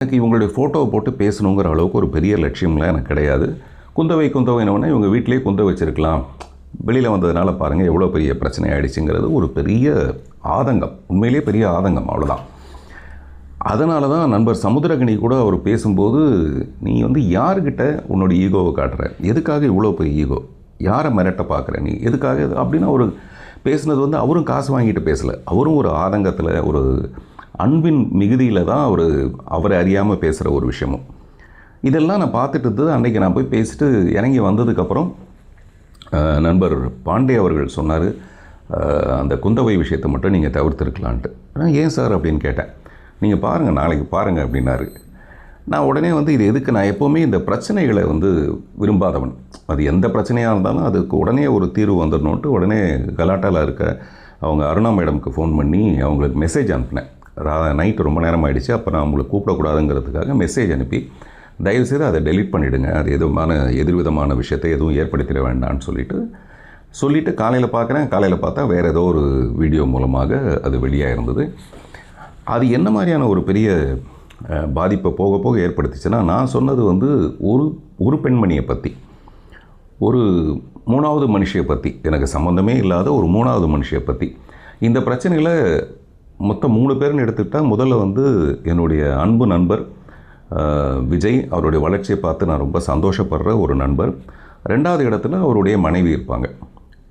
எனக்கு இவங்களுடைய ஃபோட்டோவை போட்டு பேசணுங்கிற அளவுக்கு ஒரு பெரிய லட்சியம்லாம் எனக்கு கிடையாது. குந்தவைனோடனே இவங்க வீட்டிலேயே குந்த வச்சிருக்கலாம். வெளியில் வந்ததுனால பாருங்கள் எவ்வளோ பெரிய பிரச்சனை ஆகிடுச்சுங்கிறது ஒரு பெரிய ஆதங்கம், உண்மையிலே பெரிய ஆதங்கம், அவ்வளோதான். அதனால தான் நண்பர் சமுத்திரகனி கூட அவர் பேசும்போது, நீ யார்கிட்ட உன்னோட ஈகோவை காட்டுற, எதுக்காக இவ்வளோ பெரிய ஈகோ, யாரை மிரட்ட பார்க்குற நீ, எதுக்காக அப்படின்னு அவர் பேசுனது அவரும் காசு வாங்கிட்டு பேசலை. அவரும் ஒரு ஆதங்கத்தில், ஒரு அன்பின் மிகுதியில் தான் அவரை அறியாமல் பேசுகிற ஒரு விஷயமும். இதெல்லாம் நான் பார்த்துட்டு இருந்தது. அன்றைக்கி நான் போய் பேசிட்டு இறங்கி வந்ததுக்கப்புறம் நண்பர் பாண்டே அவர்கள் சொன்னார், அந்த குந்தவை விஷயத்தை மட்டும் நீங்கள் தவிர்த்துருக்கலான்ட்டு. ஏன் சார் அப்படின்னு கேட்டேன். நீங்கள் பாருங்கள், நாளைக்கு பாருங்கள் அப்படின்னாரு. நான் உடனே இது எதுக்கு, நான் எப்போவுமே இந்த பிரச்சனைகளை விரும்பாதவன். அது எந்த பிரச்சனையாக இருந்தாலும் அதுக்கு உடனே ஒரு தீர்வு வந்துடணுன்ட்டு உடனே கலாட்டாவில் இருக்க அவங்க அருணா மேடமுக்கு ஃபோன் பண்ணி அவங்களுக்கு மெசேஜ் அனுப்பினேன். நைட்டு ரொம்ப நேரம் ஆகிடுச்சு, அப்போ நான் அவங்களை கூப்பிடக்கூடாதுங்கிறதுக்காக மெசேஜ் அனுப்பி, தயவுசெய்து அதை டெலீட் பண்ணிவிடுங்க, அது எதிர்விதமான விஷயத்தை எதுவும் ஏற்படுத்திட வேண்டாம்னு சொல்லிவிட்டு காலையில் பார்க்குறேன். காலையில் பார்த்தா வேறு ஏதோ ஒரு வீடியோ மூலமாக அது வெளியாக இருந்தது. அது என்ன மாதிரியான ஒரு பெரிய பாதிப்பை போக போக ஏற்படுத்திச்சுன்னா, நான் சொன்னது ஒரு பெண்மணியை பற்றி, ஒரு 3வது மனுஷியை பற்றி, எனக்கு சம்மந்தமே இல்லாத ஒரு 3வது மனுஷியை பற்றி. இந்த பிரச்சனைகளை மொத்தம் 3 பேர்னு எடுத்துக்கிட்டால், முதல்ல என்னுடைய அன்பு நண்பர் விஜய், அவருடைய வளர்ச்சியை பார்த்து நான் ரொம்ப சந்தோஷப்படுற ஒரு நண்பர். 2வது இடத்துல அவருடைய மனைவி இருப்பாங்க.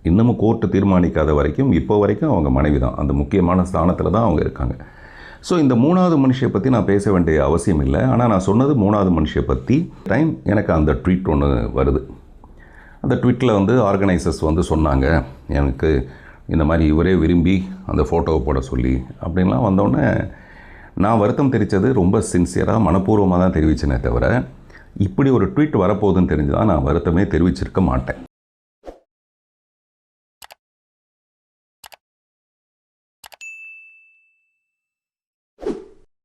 இன்னமும் கோர்ட்டு தீர்மானிக்காத வரைக்கும், இப்போ வரைக்கும் அவங்க மனைவி தான், அந்த முக்கியமான ஸ்தானத்தில் தான் அவங்க இருக்காங்க. ஸோ இந்த 3வது மனுஷியை பற்றி நான் பேச வேண்டிய அவசியம் இல்லை. ஆனால் நான் சொன்னது 3வது மனுஷியை பற்றி. டைம் எனக்கு அந்த ட்வீட் ஒன்று வருது. அந்த ட்வீட்டில் ஆர்கனைசர்ஸ் சொன்னாங்க, எனக்கு இந்த மாதிரி இவரே விரும்பி அந்த ஃபோட்டோவை போட சொல்லி அப்படின்லாம் வந்தோடனே நான் வருத்தம் தெரிவித்தது ரொம்ப சின்சியராக, மனப்பூர்வமாக தான் தெரிவித்தேனே தவிர, இப்படி ஒரு ட்வீட் வரப்போகுதுன்னு தெரிஞ்சு தான் நான் வருத்தமே தெரிவிச்சிருக்க மாட்டேன்.